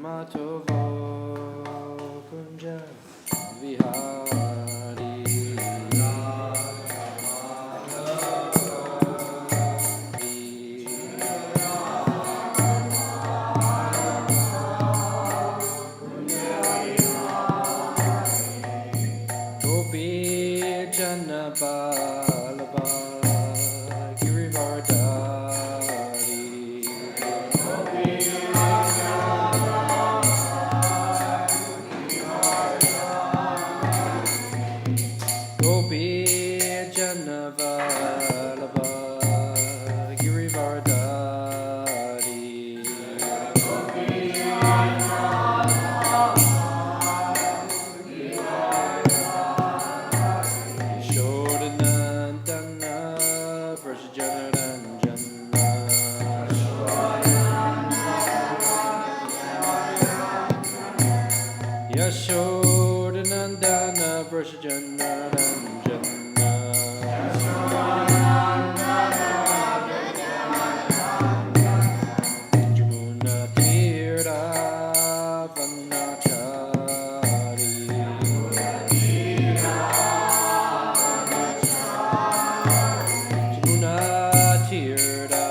Matovo Kunja Vihari Gopi Janabalaba Girivardari Gopi Janabalaba Girivardari Yashodanandana Vrajajanaranjana Yashodanandana Vrajajanaranjana Jamuna Tirtha Vanachari Jamuna Tirtha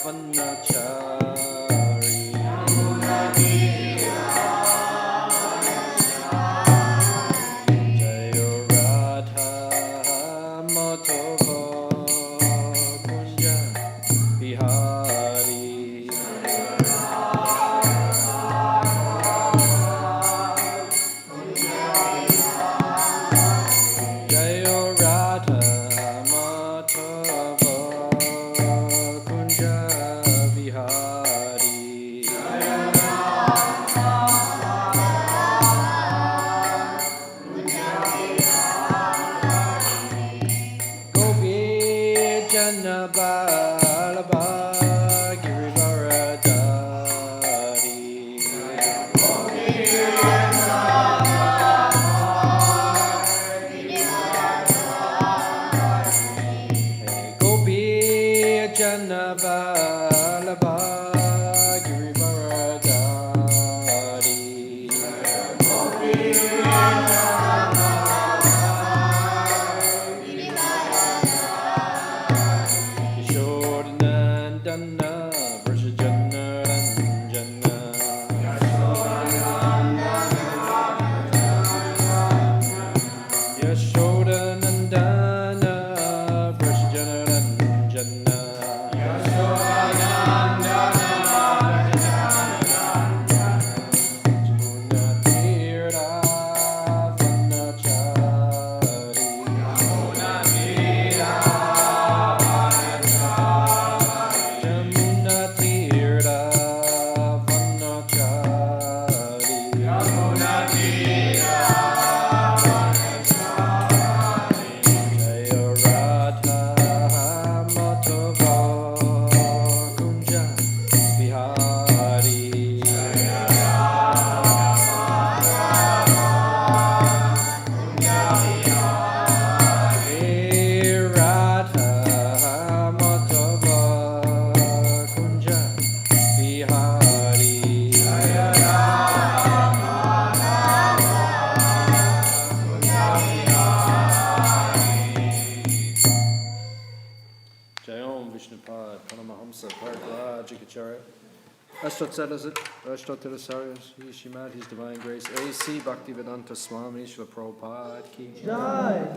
Vanachari Jayo Radha Madhava Kunja Bihari Jayo Radha Madhava Kunja Bihari Gopi Janabalaba Girivaradari Gopi Janabalaba Girivaradari Yashodanandana Vrajajanaranjana Yashodanandana Vrajajanaranjana Jamuna Tirtha Vanachari Jamuna Tirtha Vanachari Jaya Radha Madhava Kunja Bihari Hey Radha Madhava Kunja Bihari Jayom Vishnupad Paramahamsa Parajikacharya Ashtottarasaryas Shrimad His Divine Grace A.C. Bhaktivedanta Swami Srila Prabhupada Ki Jai,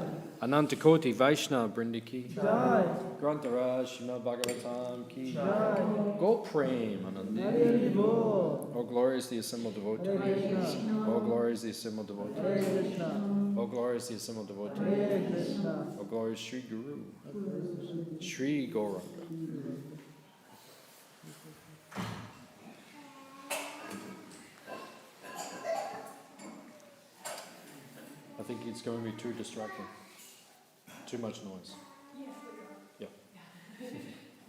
Anantakoti Vaishnava Brinda Ki Jai, Grantaraj Srimad Bhagavatam Ki Jai, Go Prem Hare Anandi Bol, Oh glory is the assembled devotees Hare Krishna, Oh glory is the assembled Hare devotees Krishna, Oh glory is the assembled devotees Hare Krishna, Oh glory is Sri Guru Sri Gauranga I think it's going to be too distracting. Too much noise. Yeah.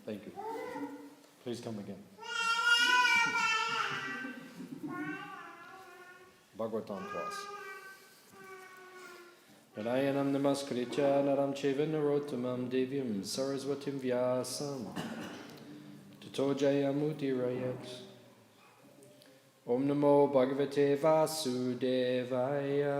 Thank you. Please come again. Bhagavatam class. Narayanam namaskritya naram cheva narottamam devyam saraswatim vyasam tato jayamudirayat Om Namo Bhagavate Vasudevaya.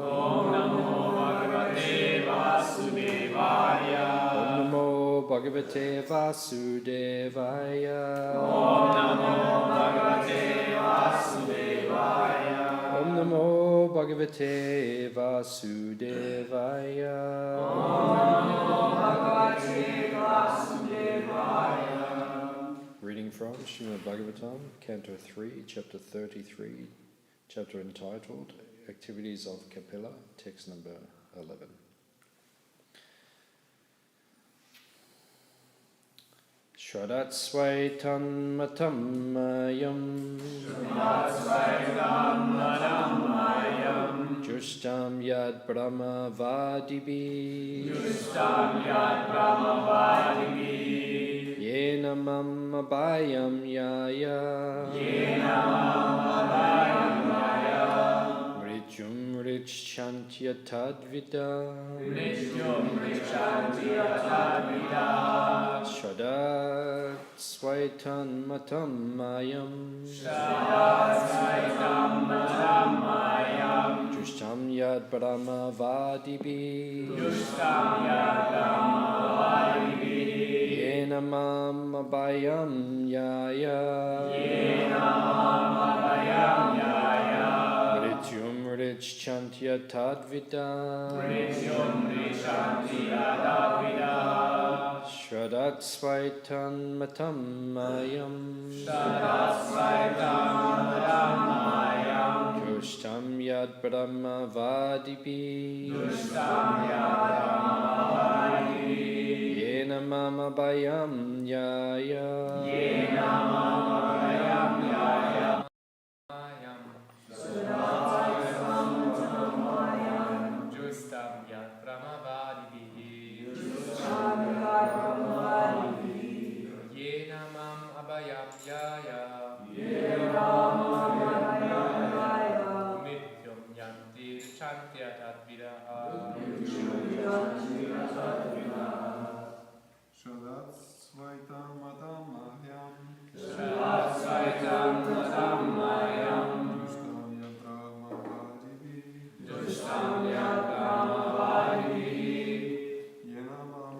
Om Namo Bhagavate Vasudevaya. Om Namo Bhagavate Vasudevaya. Om Namo Bhagavate Vasudevaya. Om Namo Bhagavate Vasudevaya. Om Namo Bhagavate Vasudevaya. Reading from Srimad Bhagavatam, Canto 3, Chapter 33, chapter entitled Activities of Kapila, text number 11. Shradat Svaitan Matam Mayam Justam Yad Brahma Vadibi Yena Mama Bayam Yaya Mrityum Richantya Tadvida Shadat Svaitan Matam Mayam Justam Yad Brahma Vadibi Yena Mama Bayam Yaya Mrityum Richantya Tadvida Shradat Svaitan Matam Mayam Justam Yad Brahma Vadibi Yena Mama Bayam Yaya Shadat Svaitam Madam Mahyam Justam Yadrama Vadibi Yenamam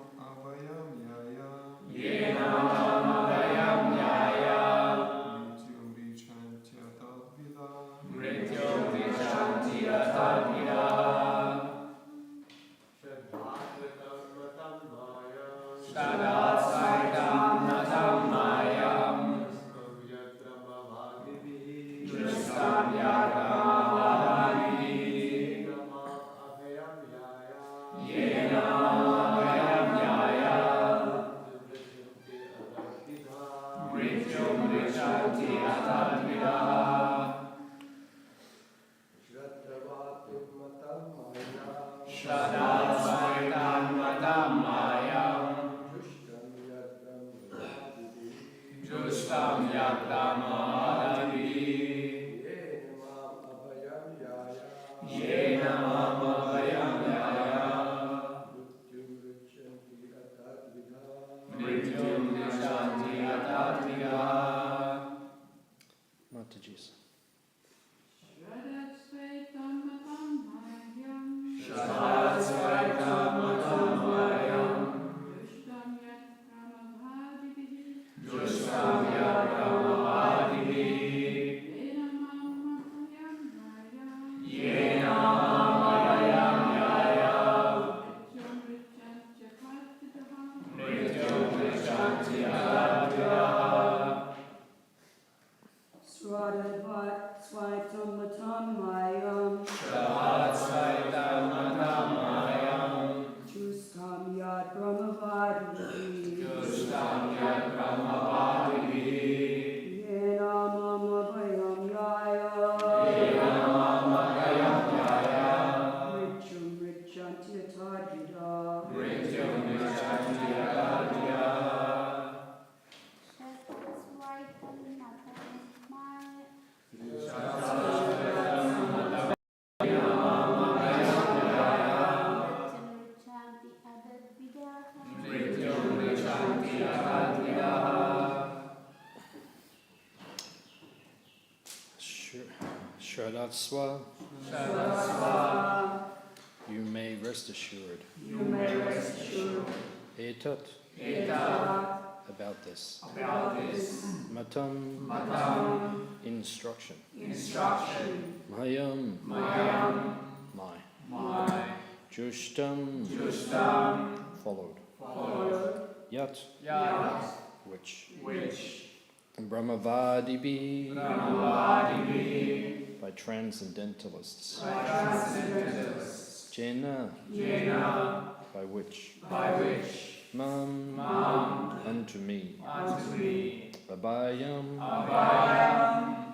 Abhayam Yaya Mrityum Richantya Tadvida Mataji's. Mrityum Shraddhatsva, you may rest assured. Etat, about this. Matam, instruction. Mayam, my. Jushtam, followed. Yat, which. Brahmavadibi, by transcendentalists. Jena, by which. Mam, unto me. Abhayam,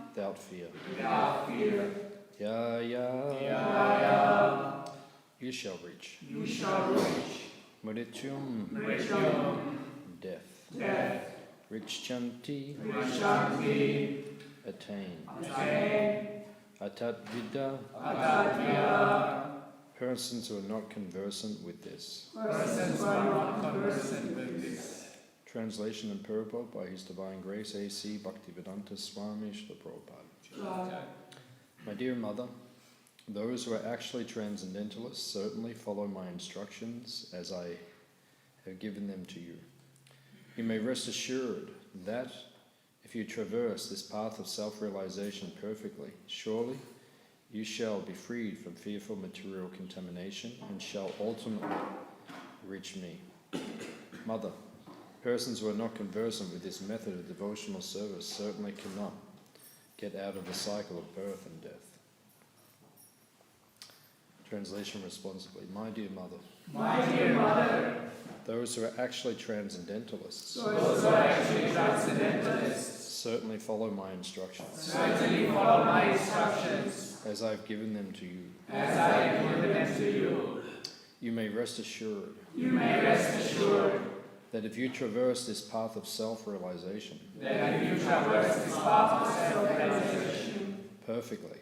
without fear. Ya, you shall reach. Mrityum, death. Richchanti, attain. Atatvidya, persons who are not conversant with this. Translation and purport by His Divine Grace A.C. Bhaktivedanta Swami Srila Prabhupada. My dear Mother, those who are actually transcendentalists certainly follow my instructions as I have given them to you. You may rest assured that if you traverse this path of self-realization perfectly, surely you shall be freed from fearful material contamination and shall ultimately reach me. Mother, persons who are not conversant with this method of devotional service certainly cannot get out of the cycle of birth and death. Translation responsibly. My dear Mother, those who are actually transcendentalists, certainly follow my instructions. As I have given them to you. You may rest assured. That if you traverse this path of self-realization. Perfectly.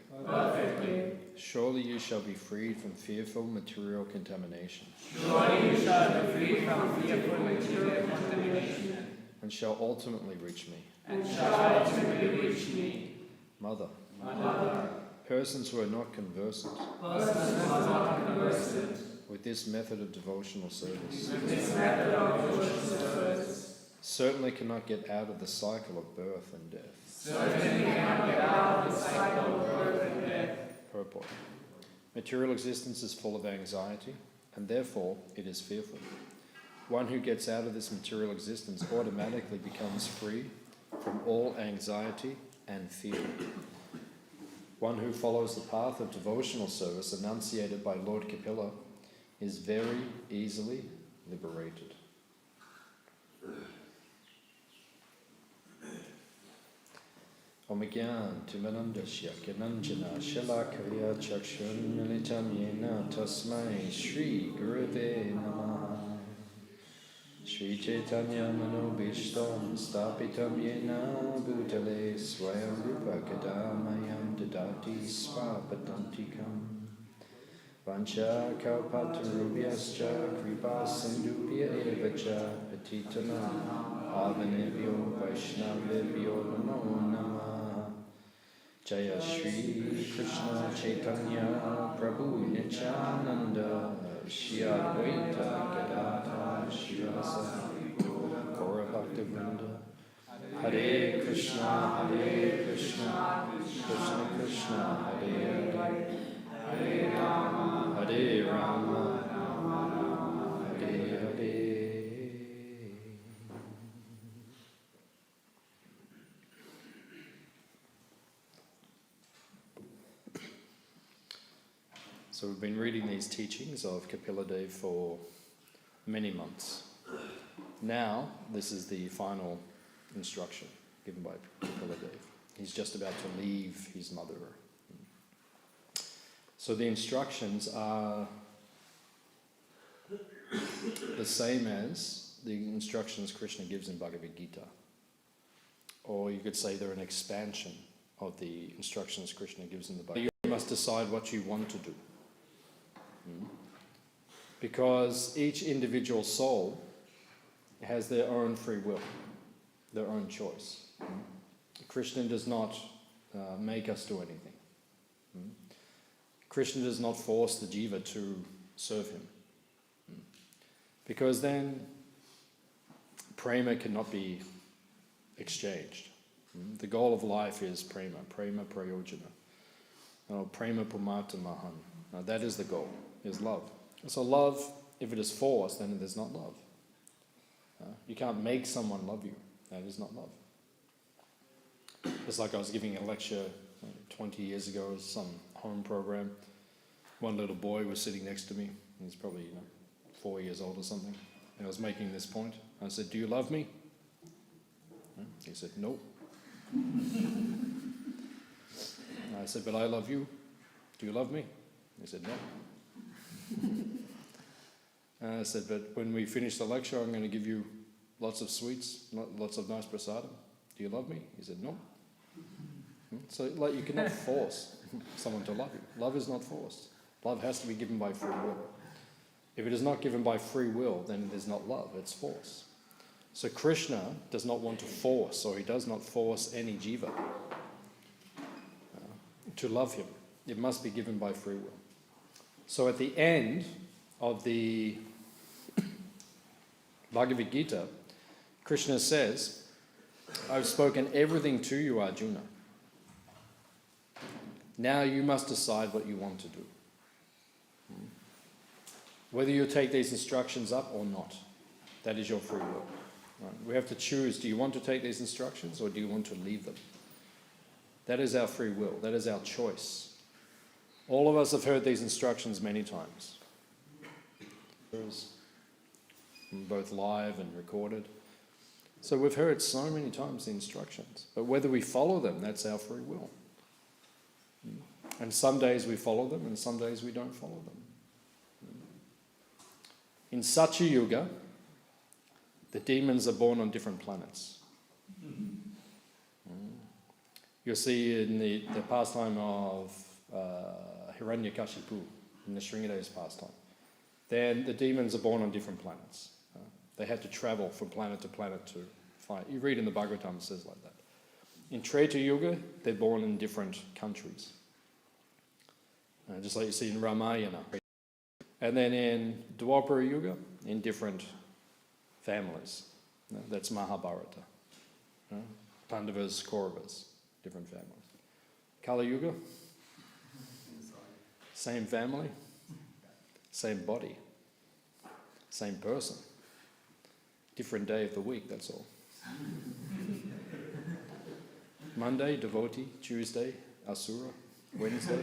Surely you shall be freed from fearful material contamination. And shall ultimately reach me. Mother, persons who are not conversant with this method of devotional service certainly cannot get out of the cycle of birth and death. Purport. Material existence is full of anxiety, and therefore it is fearful. One who gets out of this material existence automatically becomes free from all anxiety and fear. One who follows the path of devotional service enunciated by Lord Kapila is very easily liberated. Omagyan Timanandasya Gananjana Shalakaya Chakshun Militam Yena Tasmai Shri Gurave Namaha Shri Chaitanya Manobishtam Stapitam Yena Bhutale Swayam Rupa Kadamayam Dadati Swapatantikam Vancha Kalpatarubhyascha Kripa Sindhubhya Evacha Patitana Avanebhyo Vaishnavebhyo Namo Namah Jaya Shri Krishna Chaitanya Prabhu Nityananda Shri Advaita Gadadhara Shivasa Gaura Bhaktivinoda Hare Krishna Krishna Krishna Hare Hare Hare Rama Hare Hare. So we've been reading these teachings of Kapila Dev for many months. Now, this is the final instruction given by Kapila Dev. He's just about to leave his mother. So the instructions are the same as the instructions Krishna gives in Bhagavad Gita. Or you could say they're an expansion of the instructions Krishna gives in the Bhagavad Gita. You must decide what you want to do. Because each individual soul has their own free will, their own choice. Krishna does not make us do anything. Mm. Krishna does not force the jiva to serve him. Mm. Because then prema cannot be exchanged. Mm. The goal of life is prema prayojana. Prema pumata mahan. That is the goal, is love. So love, if it is forced, then it is not love. You can't make someone love you. That is not love. It's like I was giving a lecture 20 years ago at some home program. One little boy was sitting next to me. He's probably 4 years old or something. And I was making this point. I said, "Do you love me?" He said, "No." I said, "But I love you. Do you love me?" He said, "No." And I said, "But when we finish the lecture, I'm going to give you lots of sweets, lots of nice prasadam. Do you love me?" He said, "No." So you cannot force someone to love you. Love is not forced. Love has to be given by free will. If it is not given by free will, then it is not love, it's force. So Krishna does not want to force, or he does not force any jiva to love him. It must be given by free will. So at the end of the Bhagavad Gita, Krishna says, "I've spoken everything to you, Arjuna. Now you must decide what you want to do. Whether you take these instructions up or not, that is your free will." Right? We have to choose, do you want to take these instructions or do you want to leave them? That is our free will. That is our choice. All of us have heard these instructions many times, both live and recorded. So we've heard so many times the instructions, but whether we follow them, that's our free will. And some days we follow them and some days we don't follow them. In Satya Yuga, the demons are born on different planets. You'll see in the pastime of Hiranyakashipu, in the Sringadeva's pastime, then the demons are born on different planets. They had to travel from planet to planet to fight. You read in the Bhagavatam, it says like that. In Treta Yuga, they're born in different countries. Just like you see in Ramayana. And then in Dwapara Yuga, in different families. That's Mahabharata. Pandavas, Kauravas, different families. Kali Yuga, same family, same body, same person. Different day of the week, that's all. Monday, devotee. Tuesday, asura. Wednesday,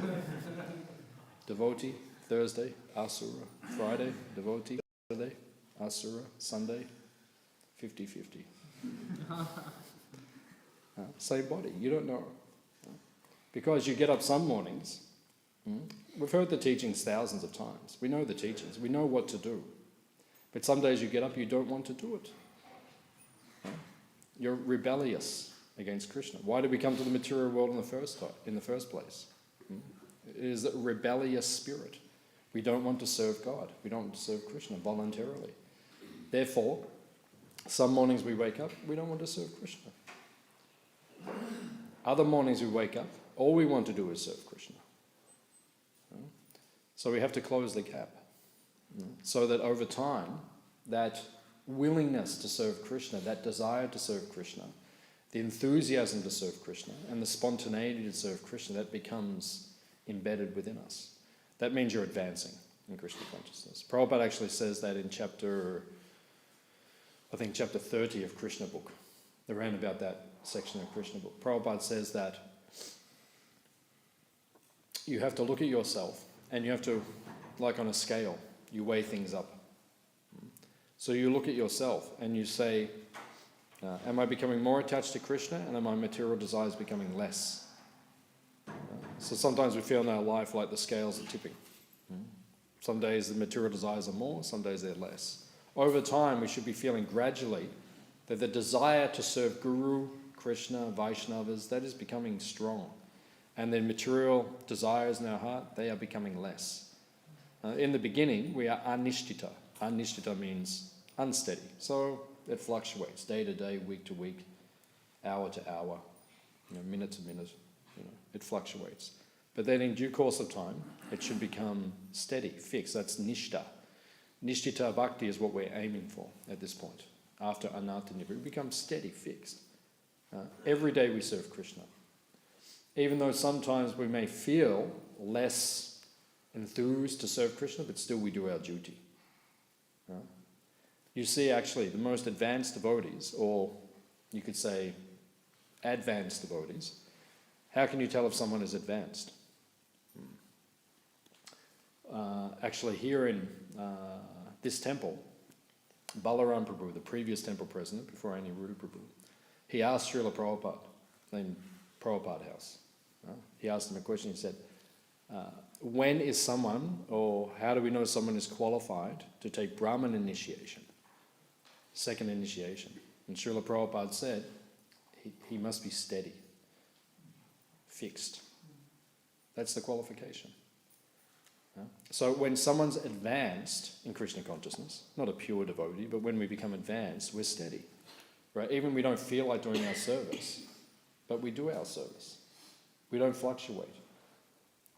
devotee. Thursday, asura. Friday, devotee. Saturday, asura. Sunday, 50-50. Same body, you don't know. Because you get up some mornings, we've heard the teachings thousands of times. We know the teachings, we know what to do. But some days you get up, you don't want to do it. You're rebellious against Krishna. Why did we come to the material world in the first place? It is a rebellious spirit. We don't want to serve God. We don't want to serve Krishna voluntarily. Therefore, some mornings we wake up, we don't want to serve Krishna. Other mornings we wake up, all we want to do is serve Krishna. So we have to close the gap. So that over time, that willingness to serve Krishna, that desire to serve Krishna, the enthusiasm to serve Krishna, and the spontaneity to serve Krishna, that becomes embedded within us. That means you're advancing in Krishna consciousness. Prabhupada actually says that in chapter 30 of Krishna book, around about that section of Krishna book. Prabhupada says that you have to look at yourself and you have to, like on a scale, you weigh things up. So you look at yourself and you say, am I becoming more attached to Krishna and are my material desires becoming less? So sometimes we feel in our life like the scales are tipping. Some days the material desires are more, some days they're less. Over time we should be feeling gradually that the desire to serve Guru, Krishna, Vaishnavas, that is becoming strong. And then material desires in our heart, they are becoming less. In the beginning, we are anishtita. Anishtita means unsteady. So it fluctuates day to day, week to week, hour to hour, minute to minute. It fluctuates. But then in due course of time, it should become steady, fixed. That's nishta. Nishtita bhakti is what we're aiming for at this point. After anatta nivritti, it becomes steady, fixed. Every day we serve Krishna. Even though sometimes we may feel less enthused to serve Krishna, but still we do our duty. You see, actually, the most advanced devotees, or you could say advanced devotees, how can you tell if someone is advanced? Actually, here in this temple, Balaram Prabhu, the previous temple president before Aniruddha Prabhu, he asked Srila Prabhupada, in Prabhupada House, he asked him a question. He said, when is someone, or how do we know someone is qualified to take Brahman initiation, second initiation? And Srila Prabhupada said, he must be steady, fixed. That's the qualification. So when someone's advanced in Krishna consciousness, not a pure devotee, but when we become advanced, we're steady. Right? Even we don't feel like doing our service, but we do our service. We don't fluctuate.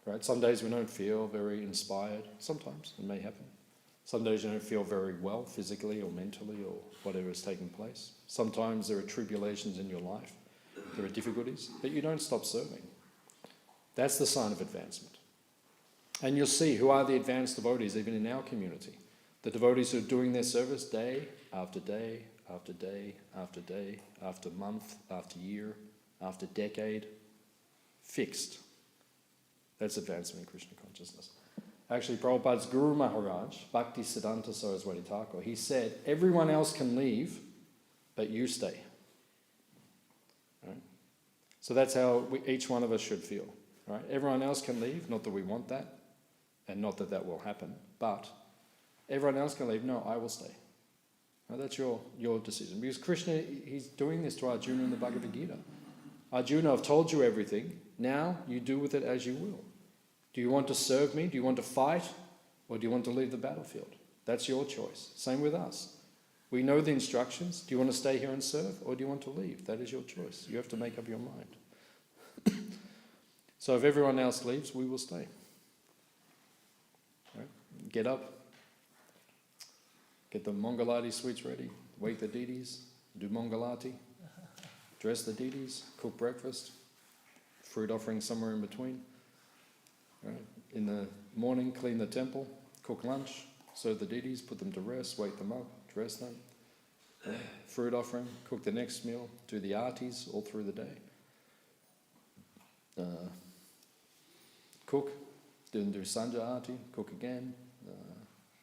Right? Some days we don't feel very inspired. Sometimes it may happen. Some days you don't feel very well physically or mentally or whatever is taking place. Sometimes there are tribulations in your life. There are difficulties, but you don't stop serving. That's the sign of advancement. And you'll see who are the advanced devotees even in our community. The devotees who are doing their service day after day, after day, after day, after month, after year, after decade, fixed. That's advancement in Krishna consciousness. Actually, Prabhupada's Guru Maharaj, Bhakti Siddhanta Saraswati Thakur, he said, everyone else can leave, but you stay. Right? So that's how each one of us should feel. Right? Everyone else can leave, not that we want that, and not that that will happen, but everyone else can leave. No, I will stay. Now, that's your decision. Because Krishna, he's doing this to Arjuna in the Bhagavad Gita. Arjuna, I've told you everything. Now you do with it as you will. Do you want to serve me? Do you want to fight? Or do you want to leave the battlefield? That's your choice. Same with us. We know the instructions. Do you want to stay here and serve? Or do you want to leave? That is your choice. You have to make up your mind. So if everyone else leaves, we will stay. Right? Get up. Get the Mangalati sweets ready. Wake the deities. Do Mangalati. Dress the deities. Cook breakfast. Fruit offering somewhere in between. Right? In the morning, clean the temple. Cook lunch. Serve the deities. Put them to rest. Wake them up. Dress them. Right? Fruit offering. Cook the next meal. Do the artis all through the day. Cook, then do Sanja Arti, cook again,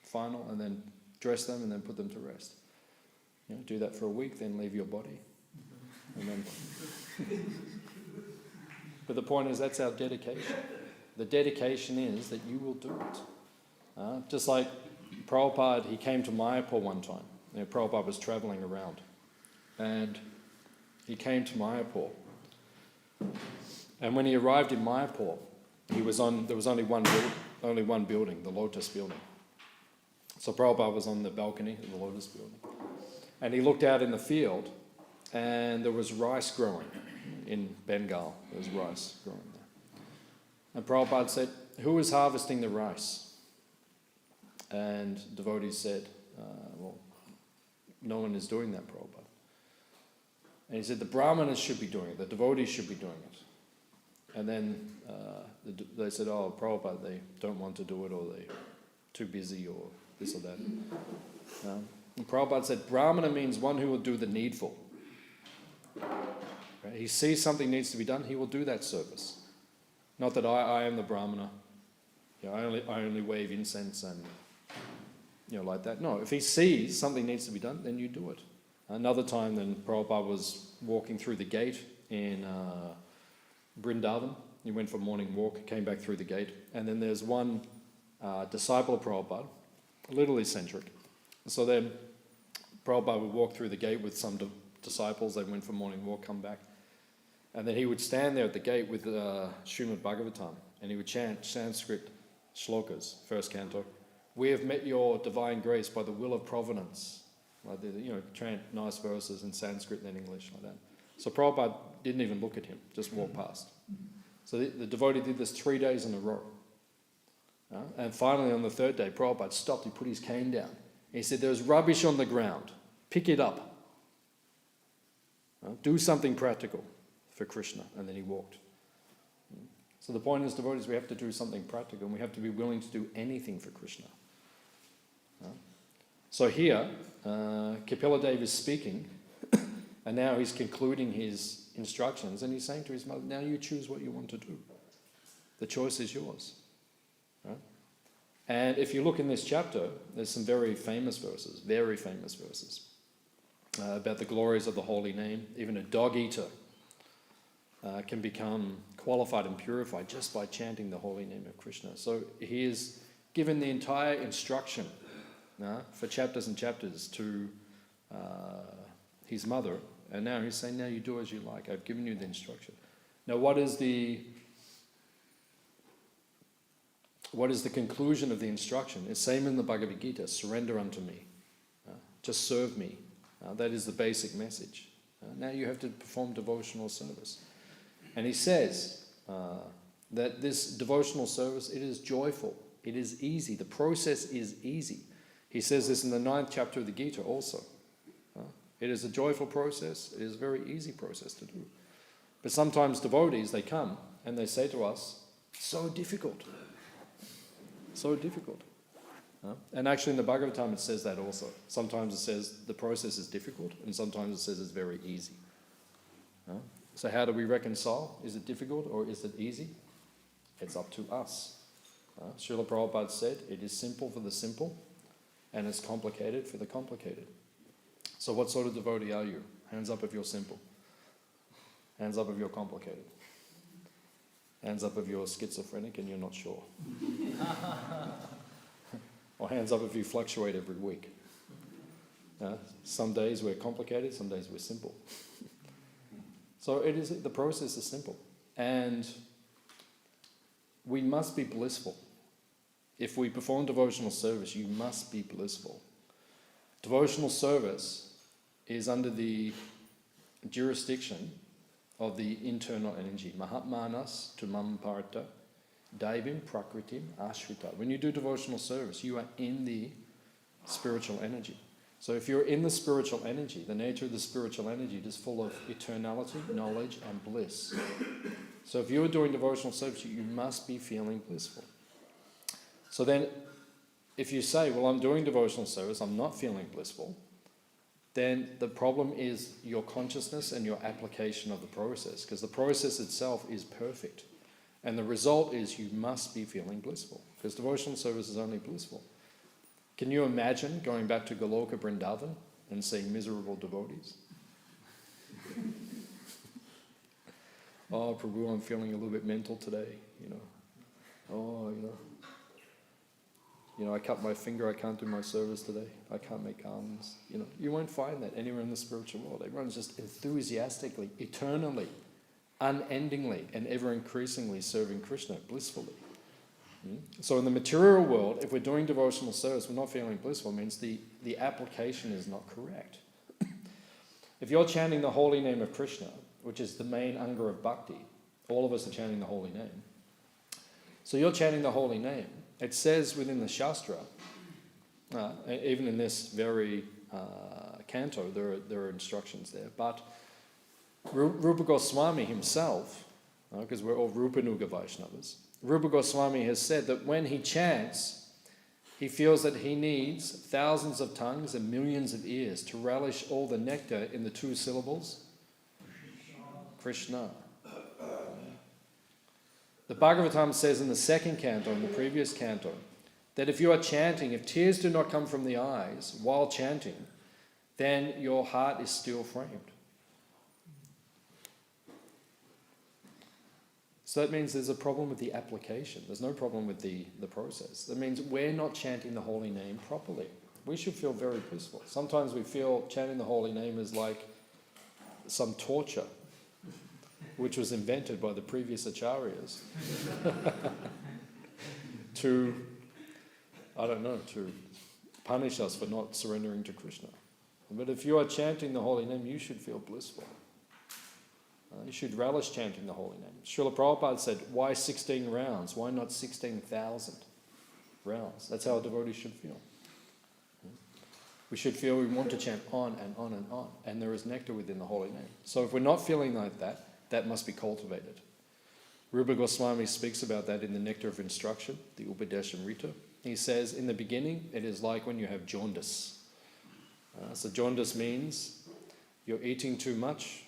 final, and then dress them and then put them to rest. You know, do that for a week, then leave your body. And then but the point is, that's our dedication. The dedication is that you will do it. Just like Prabhupada, he came to Mayapur one time. You know, Prabhupada was travelling around. And he came to Mayapur. And when he arrived in Mayapur, there was only one building, the Lotus building. So Prabhupada was on the balcony of the Lotus building. And he looked out in the field, and there was rice growing in Bengal. There was rice growing there. And Prabhupada said, who is harvesting the rice? And devotees said, well, no one is doing that, Prabhupada. And he said, the brahmanas should be doing it, the devotees should be doing it. And then they said, oh, Prabhupada, they don't want to do it, or they're too busy, or this or that. And Prabhupada said, Brahmana means one who will do the needful. Right? He sees something needs to be done, he will do that service. Not that I am the Brahmana. You know, I only wave incense and, you know, like that. No, if he sees something needs to be done, then you do it. Another time, then Prabhupada was walking through the gate in Vrindavan. He went for a morning walk, came back through the gate, and then there's one disciple of Prabhupada, a little eccentric. So then Prabhupada would walk through the gate with some disciples. They went for a morning walk, come back, and then he would stand there at the gate with Srimad Bhagavatam, and he would chant Sanskrit shlokas, first canto. We have met your divine grace by the will of providence. Like, you know, chant nice verses in Sanskrit and then English like that. So Prabhupada didn't even look at him, just walked past. So the devotee did this 3 days in a row. And finally on the third day, Prabhupada stopped, he put his cane down. He said, there's rubbish on the ground, pick it up. Do something practical for Krishna. And then he walked. So the point is, devotees, we have to do something practical, and we have to be willing to do anything for Krishna. So here, Kapila Dev is speaking, and now he's concluding his instructions, and he's saying to his mother, now you choose what you want to do. The choice is yours. Right? And if you look in this chapter, there's some very famous verses about the glories of the holy name. Even a dog eater can become qualified and purified just by chanting the holy name of Krishna. So he is given the entire instruction for chapters and chapters to his mother, and now he's saying, now you do as you like, I've given you the instruction. Now what is the conclusion of the instruction? It's same in the Bhagavad Gita, surrender unto me, just serve me. That is the basic message. Now you have to perform devotional service. And he says that this devotional service, it is joyful, it is easy, the process is easy. He says this in the 9th chapter of the Gita also. It is a joyful process, it is a very easy process to do. But sometimes devotees, they come and they say to us, so difficult. So difficult. And actually in the Bhagavatam it says that also. Sometimes it says the process is difficult, and sometimes it says it's very easy. So how do we reconcile? Is it difficult or is it easy? It's up to us. Srila Prabhupada said, it is simple for the simple, and it's complicated for the complicated. So what sort of devotee are you? Hands up if you're simple. Hands up if you're complicated. Hands up if you're schizophrenic and you're not sure. Or hands up if you fluctuate every week. Some days we're complicated, some days we're simple. So the process is simple. And we must be blissful. If we perform devotional service, you must be blissful. Devotional service is under the jurisdiction of the internal energy. Mahatmanas tu mam parta, daivim prakritim ashrita. When you do devotional service, you are in the spiritual energy. So if you're in the spiritual energy, the nature of the spiritual energy is full of eternality, knowledge, and bliss. So if you're doing devotional service, you must be feeling blissful. So then, if you say, well, I'm doing devotional service, I'm not feeling blissful, then the problem is your consciousness and your application of the process, because the process itself is perfect. And the result is you must be feeling blissful, because devotional service is only blissful. Can you imagine going back to Goloka Vrindavan and seeing miserable devotees? Oh, Prabhu, I'm feeling a little bit mental today, Oh, I cut my finger, I can't do my service today. I can't make almonds. You won't find that anywhere in the spiritual world. Everyone's just enthusiastically, eternally, unendingly, and ever increasingly serving Krishna blissfully. So in the material world, if we're doing devotional service, we're not feeling blissful, it means the application is not correct. If you're chanting the holy name of Krishna, which is the main anga of bhakti, all of us are chanting the holy name. So you're chanting the holy name. It says within the Shastra, even in this very canto, there are instructions there. But Rupa Goswami himself, because we're all Rupanuga Vaishnavas, Rupa Goswami has said that when he chants, he feels that he needs thousands of tongues and millions of ears to relish all the nectar in the 2 syllables, Krishna. The Bhagavatam says in the 2nd canto, in the previous canto, that if you are chanting, if tears do not come from the eyes while chanting, then your heart is still framed. So that means there's a problem with the application. There's no problem with the process. That means we're not chanting the holy name properly. We should feel very blissful. Sometimes we feel chanting the holy name is like some torture, which was invented by the previous acharyas to punish us for not surrendering to Krishna. But if you are chanting the holy name, you should feel blissful. You should relish chanting the holy name. Srila Prabhupada said, why 16 rounds? Why not 16,000 rounds? That's how a devotee should feel. We should feel we want to chant on and on and on, and there is nectar within the holy name. So if we're not feeling like that, that must be cultivated. Rupa Goswami speaks about that in the Nectar of Instruction, the Upadeshamrita. He says, in the beginning, it is like when you have jaundice. So jaundice means you're eating too much,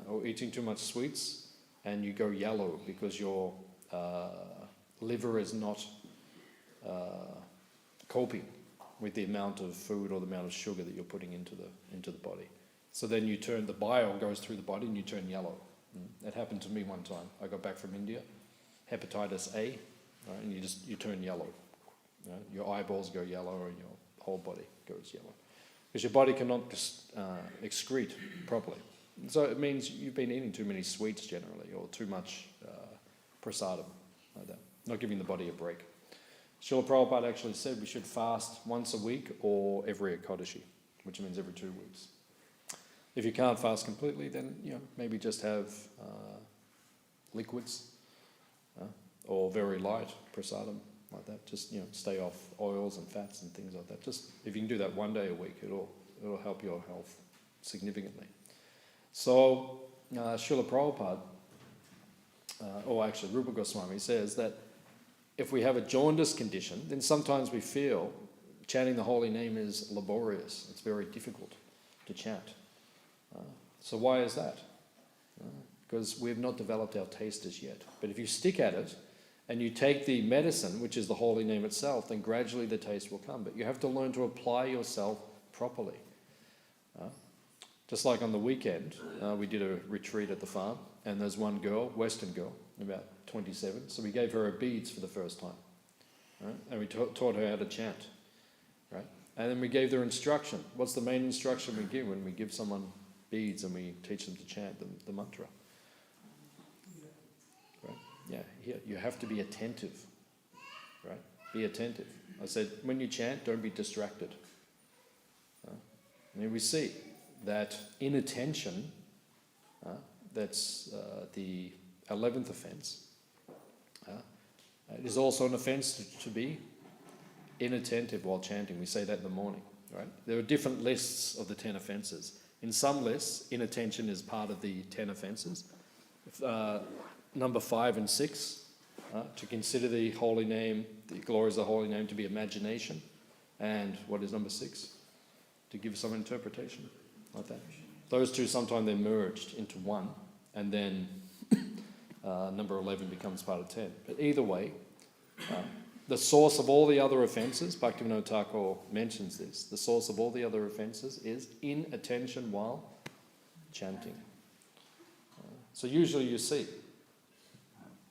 or eating too much sweets, and you go yellow because your liver is not coping with the amount of food or the amount of sugar that you're putting into the body. So then the bile goes through the body and you turn yellow. That happened to me one time. I got back from India, hepatitis A, right, and you turn yellow. Right? Your eyeballs go yellow and your whole body goes yellow. Because your body cannot excrete properly. So it means you've been eating too many sweets generally, or too much prasadam, like that. Not giving the body a break. Srila Prabhupada actually said we should fast once a week or every Ekadashi, which means every 2 weeks. If you can't fast completely, then maybe just have liquids or very light prasadam, like that. Just stay off oils and fats and things like that. Just if you can do that 1 day a week, it'll help your health significantly. So Srila Prabhupada, or actually Rupa Goswami, says that if we have a jaundice condition, then sometimes we feel chanting the holy name is laborious. It's very difficult to chant. So why is that? Because we have not developed our taste as yet. But if you stick at it and you take the medicine, which is the holy name itself, then gradually the taste will come. But you have to learn to apply yourself properly. Just like on the weekend, we did a retreat at the farm, and there's one girl, Western girl, about 27, so we gave her her beads for the first time. Right? And we taught her how to chant. Right? And then we gave her instruction. What's the main instruction we give when we give someone beads and we teach them to chant the mantra? Right? Yeah, you have to be attentive. Right? Be attentive. I said, when you chant, don't be distracted. And we see that inattention, that's the 11th offence, it is also an offence to be inattentive while chanting. We say that in the morning, right? There are different lists of the 10 offences. In some lists, inattention is part of the 10 offences. Number 5 and 6, to consider the holy name, the glories of the holy name to be imagination. And what is number 6? To give some interpretation, like that. Those two sometimes they're merged into one, and then number 11 becomes part of 10. But either way, the source of all the other offences, Bhaktivinoda Thakur mentions this, the source of all the other offences is inattention while chanting. So usually you see,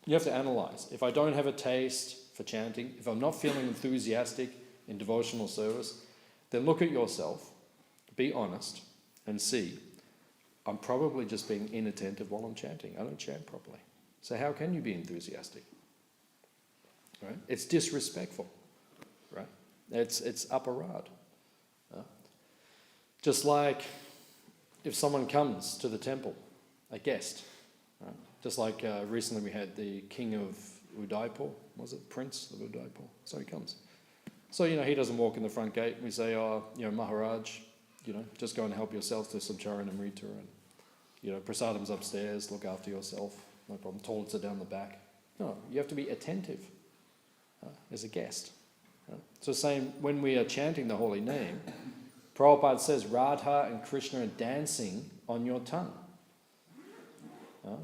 you have to analyse. If I don't have a taste for chanting, if I'm not feeling enthusiastic in devotional service, then look at yourself, be honest, and see, I'm probably just being inattentive while I'm chanting. I don't chant properly. So how can you be enthusiastic? Right? It's disrespectful. Right? It's aparad. Just like if someone comes to the temple, a guest. Right? Just like recently we had the king of Udaipur, was it? Prince of Udaipur. So he comes. So, he doesn't walk in the front gate. We say, Maharaj, just go and help yourself to some charanamrita and, prasadam's upstairs, look after yourself, no problem. Toilets are down the back. No, you have to be attentive as a guest. So same, when we are chanting the holy name, Prabhupada says Radha and Krishna are dancing on your tongue.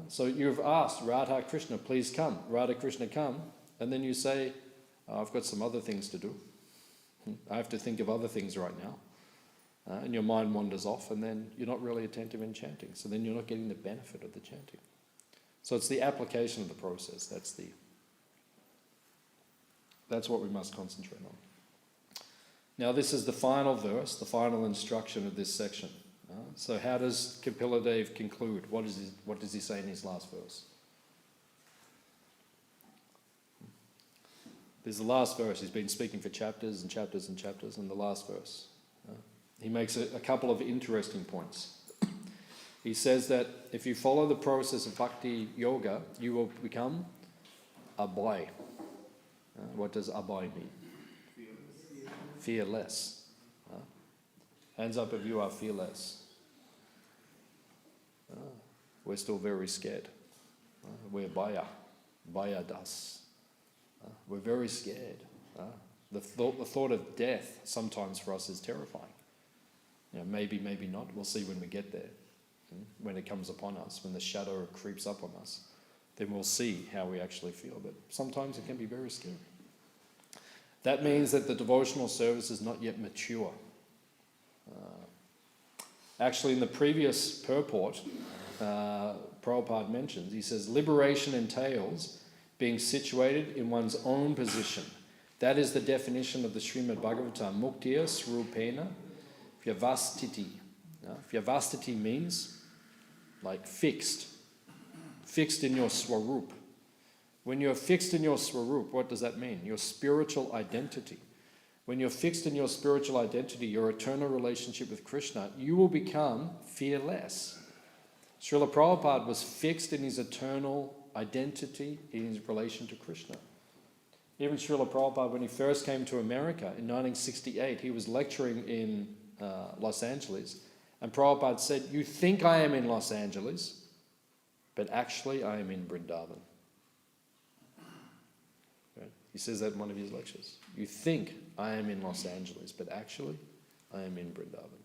So you've asked, Radha Krishna, please come. Radha Krishna, come. And then you say, I've got some other things to do. I have to think of other things right now. And your mind wanders off, and then you're not really attentive in chanting. So then you're not getting the benefit of the chanting. So it's the application of the process. That's what we must concentrate on. Now this is the final verse, the final instruction of this section. So how does Kapila conclude? What does he say in his last verse? There's the last verse. He's been speaking for chapters and chapters and chapters, and the last verse. He makes a couple of interesting points. He says that if you follow the process of bhakti yoga, you will become abhay. What does abhay mean? Fearless. Hands up if you are fearless. We're still very scared. We're Keshava Dasa. We're very scared. The thought of death sometimes for us is terrifying. Maybe, maybe not. We'll see when we get there. When it comes upon us, when the shadow creeps up on us, then we'll see how we actually feel. But sometimes it can be very scary. That means that the devotional service is not yet mature. Actually, in the previous purport, Prabhupada mentions, he says, liberation entails being situated in one's own position. That is the definition of the Srimad Bhagavatam, Muktiya Srupena Vyavastiti. Vyavastiti means like fixed in your swarup. When you're fixed in your swarup, what does that mean? Your spiritual identity. When you're fixed in your spiritual identity, your eternal relationship with Krishna, you will become fearless. Srila Prabhupada was fixed in his eternal identity in his relation to Krishna. Even Srila Prabhupada, when he first came to America in 1968, he was lecturing in Los Angeles, and Prabhupada said, "You think I am in Los Angeles, but actually I am in Vrindavan." Right? He says that in one of his lectures. You think I am in Los Angeles, but actually I am in Vrindavan.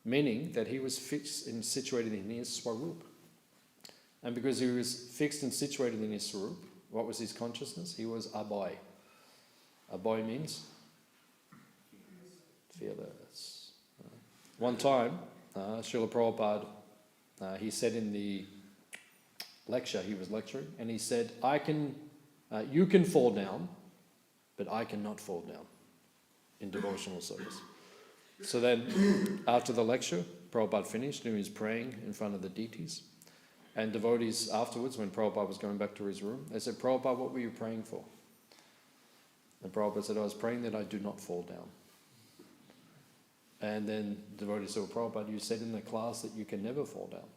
Meaning that he was fixed and situated in his swarup. And because he was fixed and situated in his swarup, what was his consciousness? He was abhay. Abhay means fearless. One time, Srila Prabhupada, he said in the lecture, he was lecturing, and he said, you can fall down, but I cannot fall down in devotional service. So then, after the lecture, Prabhupada finished and he was praying in front of the deities. And devotees afterwards, when Prabhupada was going back to his room, they said, "Prabhupada, what were you praying for?" And Prabhupada said, "I was praying that I do not fall down." And then the devotee said, "Well, Prabhupada, you said in the class that you can never fall down."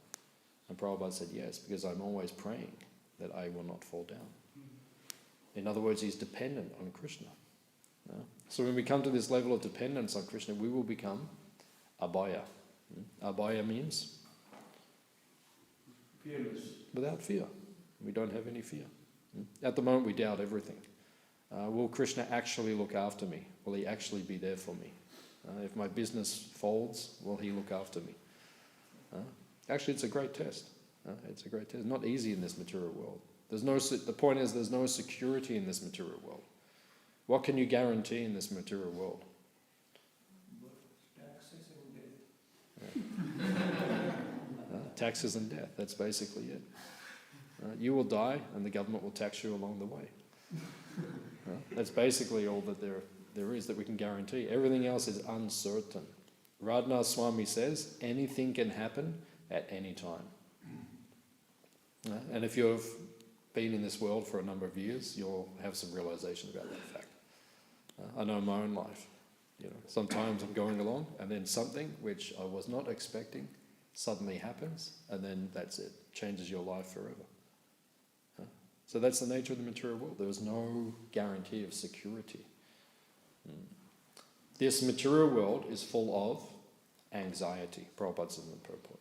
And Prabhupada said, "Yes, because I'm always praying that I will not fall down." In other words, he's dependent on Krishna. So when we come to this level of dependence on Krishna, we will become abhaya. Abhaya means Fearless. without fear. We don't have any fear. At the moment we doubt everything. Will Krishna actually look after me? Will he actually be there for me? If my business folds, will he look after me? Actually, it's a great test. It's a great test. It's not easy in this material world. The point is there's no security in this material world. What can you guarantee in this material world? Taxes and death. Taxes and death, that's basically it. You will die and the government will tax you along the way. That's basically all that there is that we can guarantee. Everything else is uncertain. Radhanath Swami says anything can happen at any time. And if you've been in this world for a number of years, you'll have some realization about that fact. I know in my own life, sometimes I'm going along and then something which I was not expecting suddenly happens, and then that's it. Changes your life forever. So that's the nature of the material world. There is no guarantee of security. This material world is full of anxiety. Prabhupada said in the purport.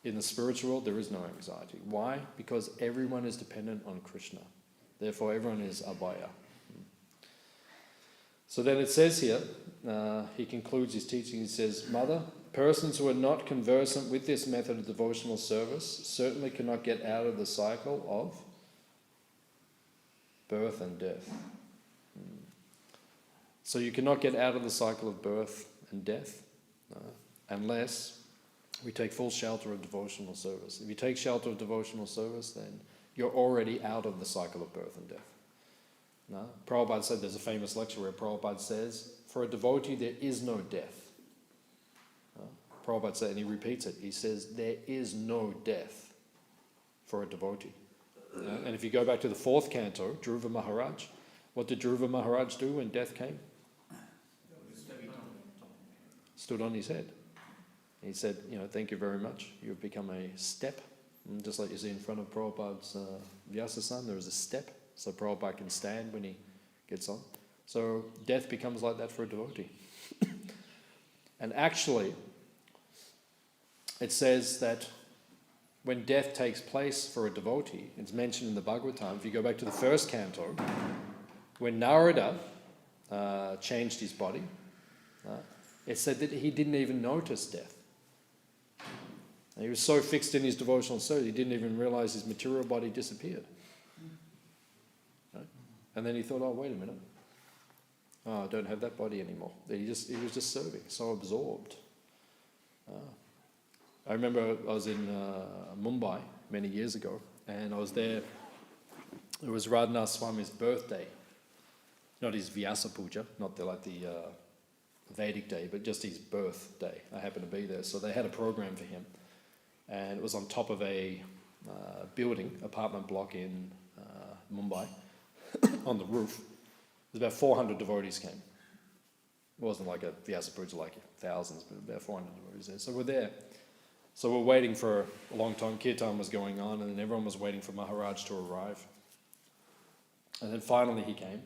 In the spiritual world, there is no anxiety. Why? Because everyone is dependent on Krishna. Therefore, everyone is abhaya. So then it says here, he concludes his teaching, he says, "Mother, persons who are not conversant with this method of devotional service certainly cannot get out of the cycle of birth and death." So you cannot get out of the cycle of birth and death unless we take full shelter of devotional service. If you take shelter of devotional service, then you're already out of the cycle of birth and death. Prabhupada said, there's a famous lecture where Prabhupada says, for a devotee there is no death. Prabhupada said, and he repeats it, he says, there is no death for a devotee. And if you go back to the 4th canto, Dhruva Maharaj, what did Dhruva Maharaj do when death came? Stood on his head. He said, thank you very much. You've become a step. And just like you see in front of Prabhupada's Vyasa-san, there is a step, so Prabhupada can stand when he gets on. So death becomes like that for a devotee. And actually, it says that when death takes place for a devotee, it's mentioned in the Bhagavatam, if you go back to the first canto, when Narada changed his body, it said that he didn't even notice death. And he was so fixed in his devotional service, he didn't even realize his material body disappeared. Right? And then he thought, oh, wait a minute. Oh, I don't have that body anymore. He was just serving, so absorbed. I remember I was in Mumbai many years ago, and I was there. It was Radhanath Swami's birthday. Not his Vyasa Puja, not the Vedic day, but just his birthday. I happened to be there. So they had a program for him. And it was on top of a apartment block in Mumbai, on the roof. There's about 400 devotees came. It wasn't like a Vyasa Puja like thousands, but about 400 devotees there. So we're there. So we're waiting for a long time. Kirtan was going on, and then everyone was waiting for Maharaj to arrive. And then finally he came.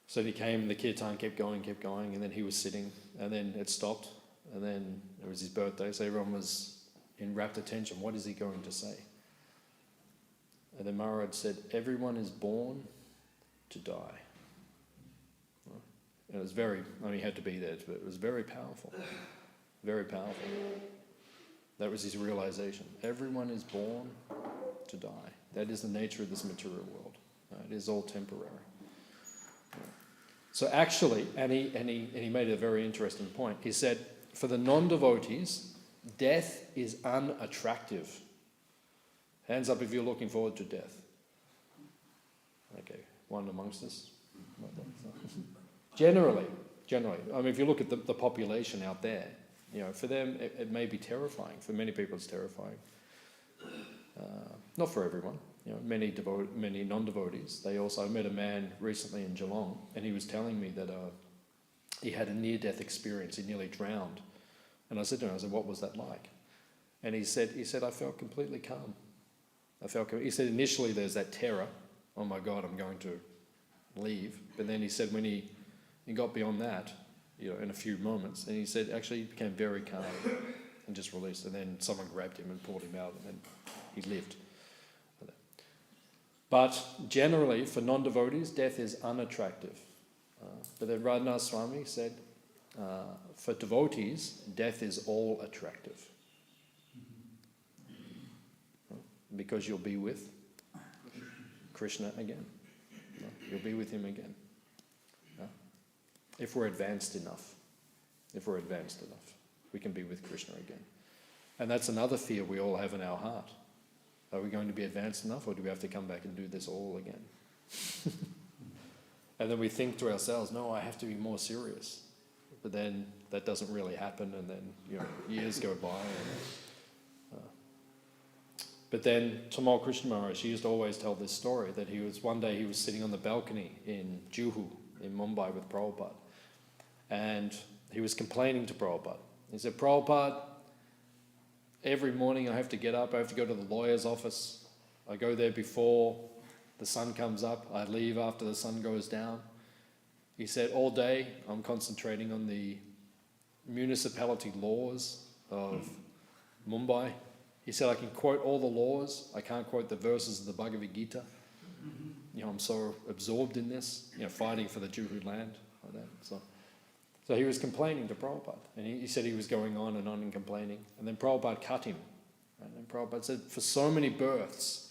So he came, and the kirtan kept going, and then he was sitting, and then it stopped, and then it was his birthday, so everyone was in rapt attention. What is he going to say? And then Maharaj said, everyone is born to die. And it was he had to be there, but it was very powerful. Very powerful. That was his realization. Everyone is born to die. That is the nature of this material world. It is all temporary. So actually, and he made a very interesting point. He said, for the non-devotees, death is unattractive. Hands up if you're looking forward to death. Okay, one amongst us. Generally. I mean, if you look at the population out there, for them it may be terrifying. For many people it's terrifying. Not for everyone. Many non-devotees. I met a man recently in Geelong, and he was telling me that he had a near-death experience. He nearly drowned. And I said to him, what was that like? And he said, I felt completely calm. He said, initially there's that terror. Oh my God, I'm going to leave. But then he said when he got beyond that, in a few moments, and he said actually he became very calm and just released. And then someone grabbed him and pulled him out, and then he lived. But generally, for non-devotees, death is unattractive. But then Radhanath Swami said, for devotees, death is all attractive. Because you'll be with Krishna again. You'll be with him again. If we're advanced enough, we can be with Krishna again. And that's another fear we all have in our heart. Are we going to be advanced enough, or do we have to come back and do this all again? And then we think to ourselves, no, I have to be more serious. But then that doesn't really happen, and then years go by. But then Tamal Krishna Maharaj, he used to always tell this story, that one day he was sitting on the balcony in Juhu, in Mumbai with Prabhupada. And he was complaining to Prabhupada. He said, Prabhupada, every morning I have to get up, I have to go to the lawyer's office. I go there before the sun comes up. I leave after the sun goes down. He said, all day I'm concentrating on the municipality laws of Mumbai. He said, I can quote all the laws. I can't quote the verses of the Bhagavad Gita. I'm so absorbed in this, fighting for the Juhu land. Like that. So he was complaining to Prabhupada. And he said he was going on and complaining. And then Prabhupada cut him. Right? And Prabhupada said, for so many births,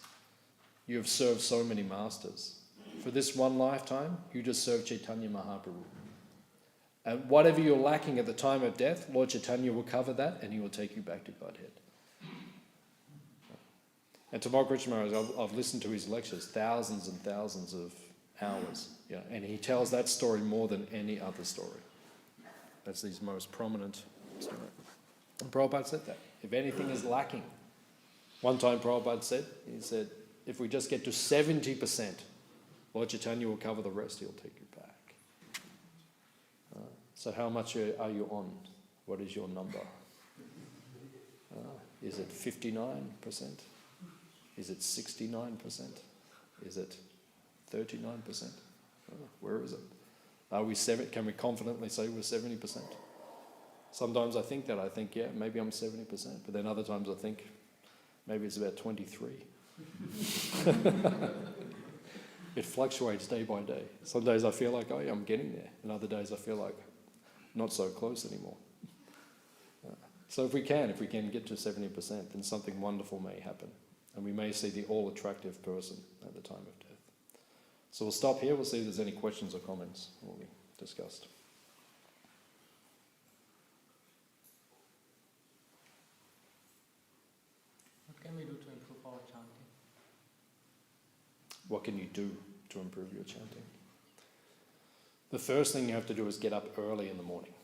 you have served so many masters. For this one lifetime, you just serve Chaitanya Mahaprabhu. And whatever you're lacking at the time of death, Lord Chaitanya will cover that, and he will take you back to Godhead. And Tamal Krishna Maharaj, I've listened to his lectures, thousands and thousands of hours. And he tells that story more than any other story. That's his most prominent story. And Prabhupada said that. If anything is lacking, one time Prabhupada said, if we just get to 70%, Lord Chaitanya will cover the rest, he'll take you back. So how much are you on? What is your number? Is it 59%? Is it 69%? Is it 39%? Where is it? Are we Can we confidently say we're 70%? Sometimes I think that. I think, yeah, maybe I'm 70%. But then other times I think maybe it's about 23. It fluctuates day by day. Some days I feel like, oh yeah, I'm getting there. And other days I feel like not so close anymore. So if we can get to 70%, then something wonderful may happen. And we may see the all-attractive person at the time of death. So we'll stop here. We'll see if there's any questions or comments on what we discussed. What can we do to improve our chanting? What can you do to improve your chanting? The first thing you have to do is get up early in the morning.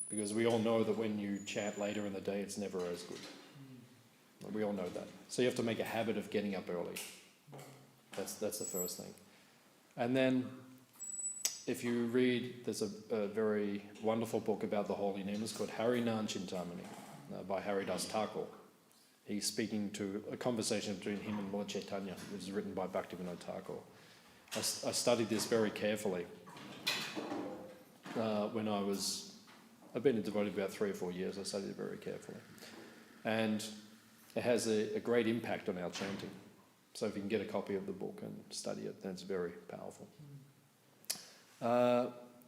Because we all know that when you chant later in the day, it's never as good. We all know that. So you have to make a habit of getting up early. That's the first thing. And then if you read, there's a very wonderful book about the holy name. It's called Harinam Chintamani by Haridas Thakur. He's speaking to a conversation between him and Lord Chaitanya. It was written by Bhaktivinoda Thakur. I studied this very carefully when I've been a devotee about 3 or 4 years. I studied it very carefully. And it has a great impact on our chanting. So if you can get a copy of the book and study it, then it's very powerful.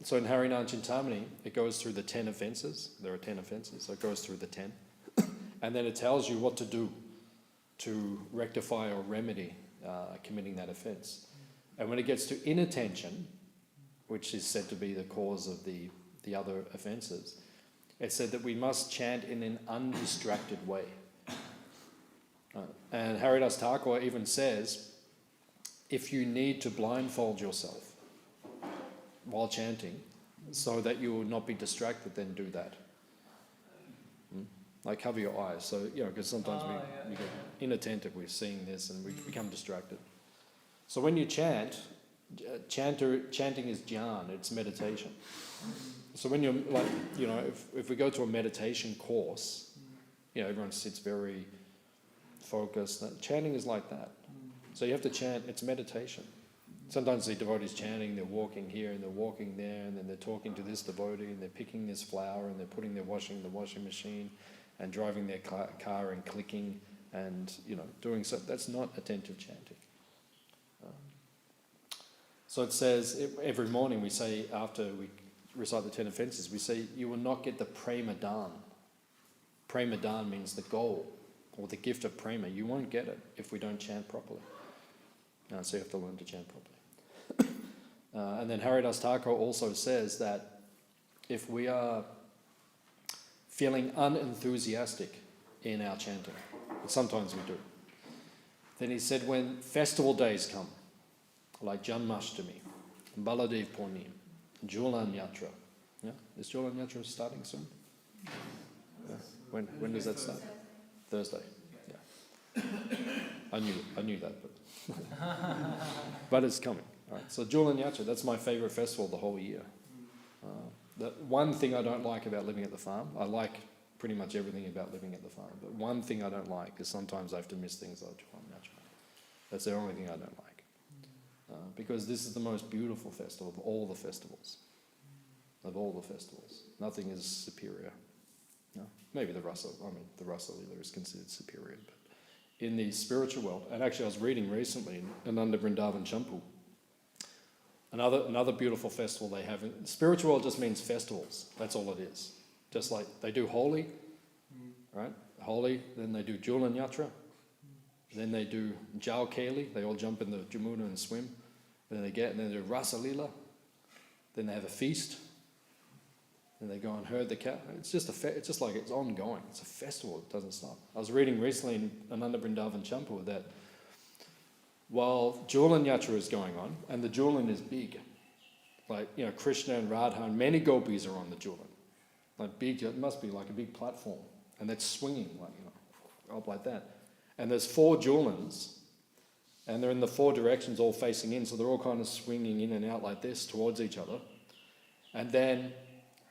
So in Harinam Chintamani, it goes through the 10 offences. There are 10 offences, so it goes through the 10. And then it tells you what to do to rectify or remedy committing that offence. And when it gets to inattention, which is said to be the cause of the other offences, it said that we must chant in an undistracted way. And Haridas Thakur even says, if you need to blindfold yourself while chanting so that you will not be distracted, then do that. Like cover your eyes, so because sometimes we get inattentive. We're seeing this and we become distracted. So when you chant, chanting is jhana, it's meditation. So when you're if we go to a meditation course, everyone sits very focused. Chanting is like that. So you have to chant. It's meditation. Sometimes the devotees chanting, they're walking here and they're walking there, and then they're talking to this devotee and they're picking this flower and they're putting their washing in the washing machine and driving their car and clicking and doing so. That's not attentive chanting. So it says every morning we say, after we recite the 10 offences, we say you will not get the prema dan. Prema dan means the goal or the gift of prema. You won't get it if we don't chant properly. So you have to learn to chant properly. And then Haridas Thakur also says that if we are feeling unenthusiastic in our chanting, and sometimes we do, then he said when festival days come, like Janmashtami, Baladev Purnim, Julan Yatra. Yeah? Is Julan Yatra starting soon? Yeah. When does that start? Thursday. Yeah. I knew that, but it's coming. All right. So Julan Yatra, that's my favourite festival of the whole year. The one thing I don't like about living at the farm, I like pretty much everything about living at the farm, but one thing I don't like is sometimes I have to miss things like Julan Yatra. That's the only thing I don't like. Because this is the most beautiful festival of all the festivals. Of all the festivals. Nothing is superior. No? Maybe the Rasa Lila is considered superior. But in the spiritual world, and actually I was reading recently in Ananda Vrindavan Champu, another beautiful festival they have. Spiritual world just means festivals. That's all it is. Just like they do Holi, right? Holi, then they do Julan Yatra. Then they do Jal Keli, they all jump in the Jamuna and swim. Then they do Rasa Lila. Then they have a feast. Then they go and herd the cow. It's just it's just like it's ongoing. It's a festival. It doesn't stop. I was reading recently in Ananda Vrindavan Champu that while Julan Yatra is going on, and the Julan is big, like Krishna and Radha and many gopis are on the Julan, like big. It must be like a big platform, and that's swinging up like that. And there's 4 Julans, and they're in the 4 directions all facing in, so they're all kind of swinging in and out like this towards each other. And then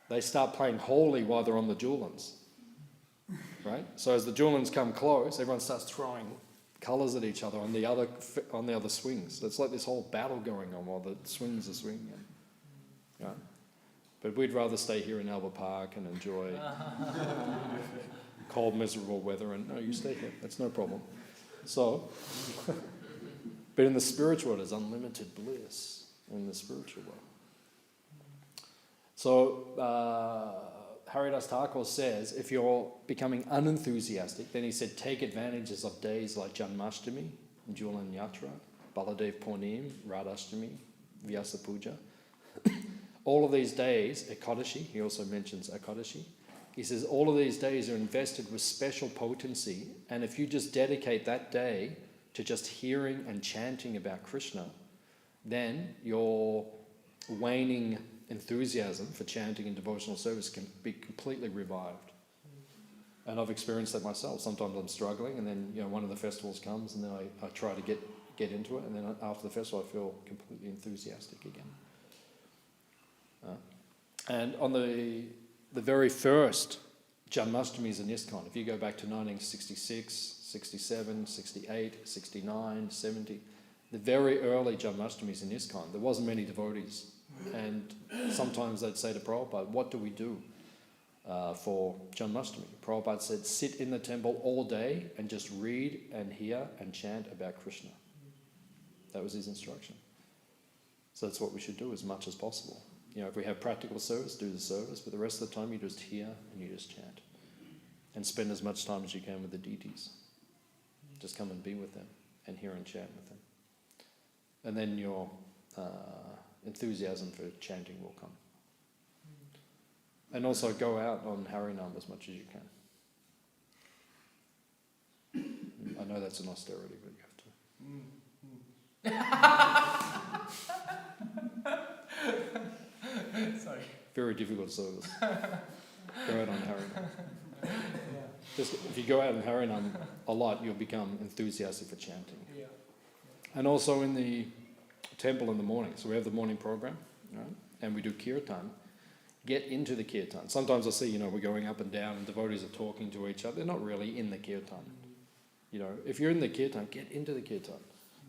they start playing Holi while they're on the Julans. right? So as the Julans come close, everyone starts throwing colours at each other on the other swings. It's like this whole battle going on while the swings are swinging. Right? But we'd rather stay here in Albert Park and enjoy cold, miserable weather. And no, you stay here. That's no problem. So, but in the spiritual world, there's unlimited bliss in the spiritual world. So, Haridas Thakur says, if you're becoming unenthusiastic, then he said, take advantages of days like Janmashtami, Julan Yatra, Baladev Purnim, Radhashtami, Vyasa Puja. All of these days, Ekadashi, he also mentions Ekadashi, he says all of these days are invested with special potency, and if you just dedicate that day to just hearing and chanting about Krishna, then your waning enthusiasm for chanting and devotional service can be completely revived. And I've experienced that myself. Sometimes I'm struggling, and then one of the festivals comes, and then I try to get into it, and then after the festival I feel completely enthusiastic again. And on the very first Janmashtamis in ISKCON, if you go back to 1966, 67, 68, 69, 70, the very early Janmashtamis in ISKCON, there wasn't many devotees. And sometimes they'd say to Prabhupada, what do we do for Janmashtami? Prabhupada said, sit in the temple all day and just read and hear and chant about Krishna. That was his instruction. So that's what we should do as much as possible. If we have practical service, do the service, but the rest of the time you just hear and you just chant. And spend as much time as you can with the deities. Just come and be with them and hear and chant with them. And then your enthusiasm for chanting will come. And also go out on Harinam as much as you can. I know that's an austerity, but you have to. Sorry. Very difficult service. Go out on Harinam. Just if you go out on Harinam a lot, you'll become enthusiastic for chanting. Yeah. And also in the temple in the morning. So we have the morning program, right? And we do kirtan. Get into the kirtan. Sometimes I see, we're going up and down and devotees are talking to each other. They're not really in the kirtan. If you're in the kirtan, get into the kirtan.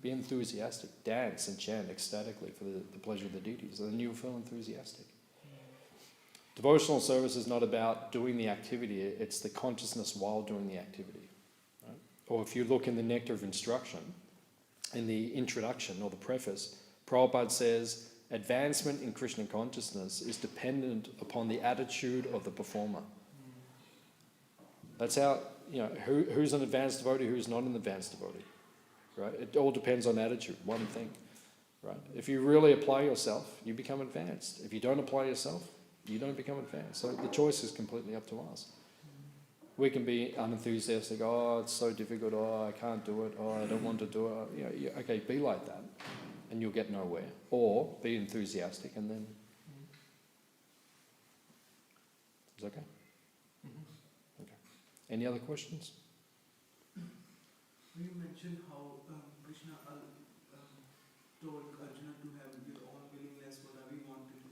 Be enthusiastic. Dance and chant ecstatically for the pleasure of the deities. And then you'll feel enthusiastic. Devotional service is not about doing the activity. It's the consciousness while doing the activity. Right? Or if you look in the Nectar of Instruction, in the introduction or the preface, Prabhupada says, advancement in Krishna consciousness is dependent upon the attitude of the performer. That's how, who's an advanced devotee, who's not an advanced devotee, right? It all depends on attitude, one thing, right? If you really apply yourself, you become advanced. If you don't apply yourself, you don't become advanced. So the choice is completely up to us. We can be unenthusiastic, it's so difficult, I can't do it, I don't want to do it. Okay, be like that and you'll get nowhere. Or be enthusiastic and then... Is that okay? Mm-hmm. Okay. Any other questions? You mentioned how Krishna told Arjuna to have your own willingness, whatever you want to do.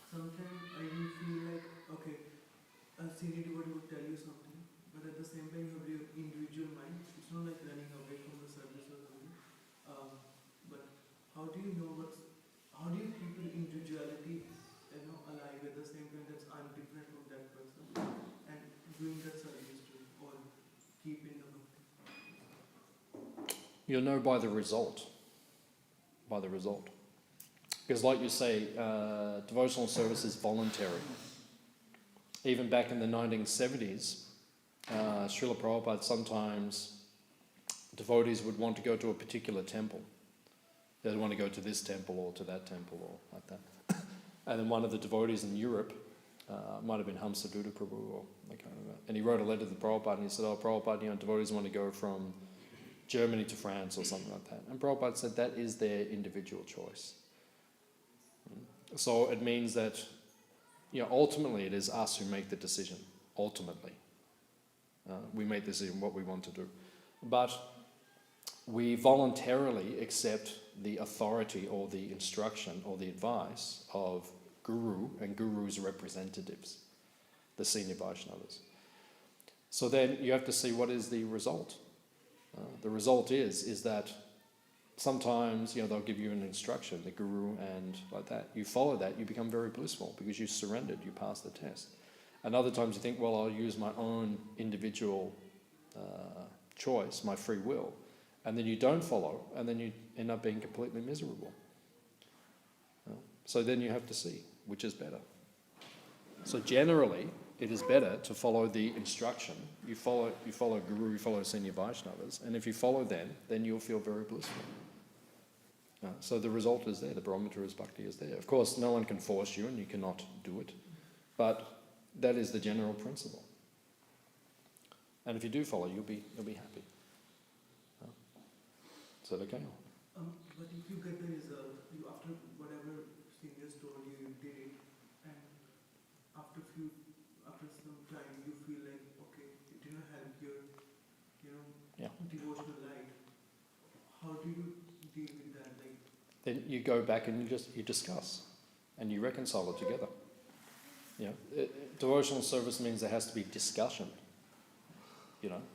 Sometimes I do feel like, okay, a senior devotee would tell you something, but at the same time you have your individual mind. It's not like running away from the service or something. But how do you keep your individuality, alive at the same time that I'm different from that person and doing that service too, or keeping the bhakti? You'll know by the result. By the result. Because like you say, devotional service is voluntary. Even back in the 1970s, Srila Prabhupada, sometimes devotees would want to go to a particular temple. They'd want to go to this temple or to that temple or like that. And then one of the devotees in Europe, might have been Hamsaduta Prabhu or I can't remember, and he wrote a letter to Prabhupada and he said, Prabhupada, devotees want to go from Germany to France or something like that. And Prabhupada said that is their individual choice. So it means that, ultimately it is us who make the decision. Ultimately. We make the decision what we want to do. But we voluntarily accept the authority or the instruction or the advice of Guru and Guru's representatives. the senior Vaishnavas. So then you have to see what is the result. The result is that sometimes, they'll give you an instruction, the guru, and like that. You follow that, you become very blissful because you surrendered, you passed the test. And other times you think, well, I'll use my own individual choice, my free will, and then you don't follow, and then you end up being completely miserable. So then you have to see which is better. So generally, it is better to follow the instruction. You follow Guru, you follow senior Vaishnavas, and if you follow them, then you'll feel very blissful. So the result is there, the barometer is bhakti is there. Of course, no one can force you and you cannot do it, but that is the general principle. And if you do follow, you'll be happy. Is that okay? But if you get the result, you after whatever seniors told you, you did it, and after some time you feel like, okay, it didn't help your, devotional life. How do you deal with that? Then you go back and you discuss, and you reconcile it together. Devotional service means there has to be discussion.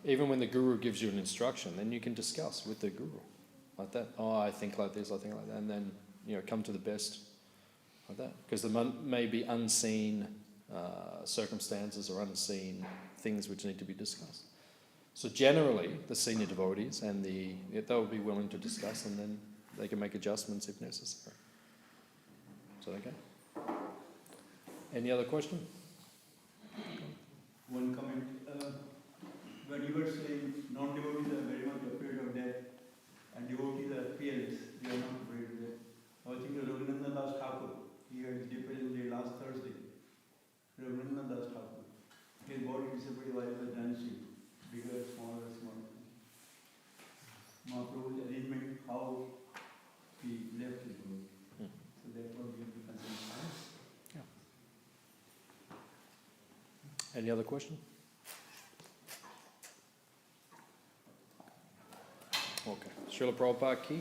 Even when the guru gives you an instruction, then you can discuss with the guru. Like that. Oh, I think like this, I think like that. And then, come to the best like that. Because there may be unseen circumstances or unseen things which need to be discussed. So generally, the senior devotees and they'll be willing to discuss, and then they can make adjustments if necessary. Is that okay? Any other question? One comment. When you were saying non-devotees are very much afraid of death, and devotees are fearless, they are not afraid of death. I was thinking of Raghunandan Das Thakur. He had his depression day last Thursday. Raghunandan Das Thakur. His body disappeared while he was dancing. Bigger, smaller, smaller. Mahaprabhu's arrangement, how he left his body. So that's what we have to consider. Any other question? Okay. Srila Prabhupada ki?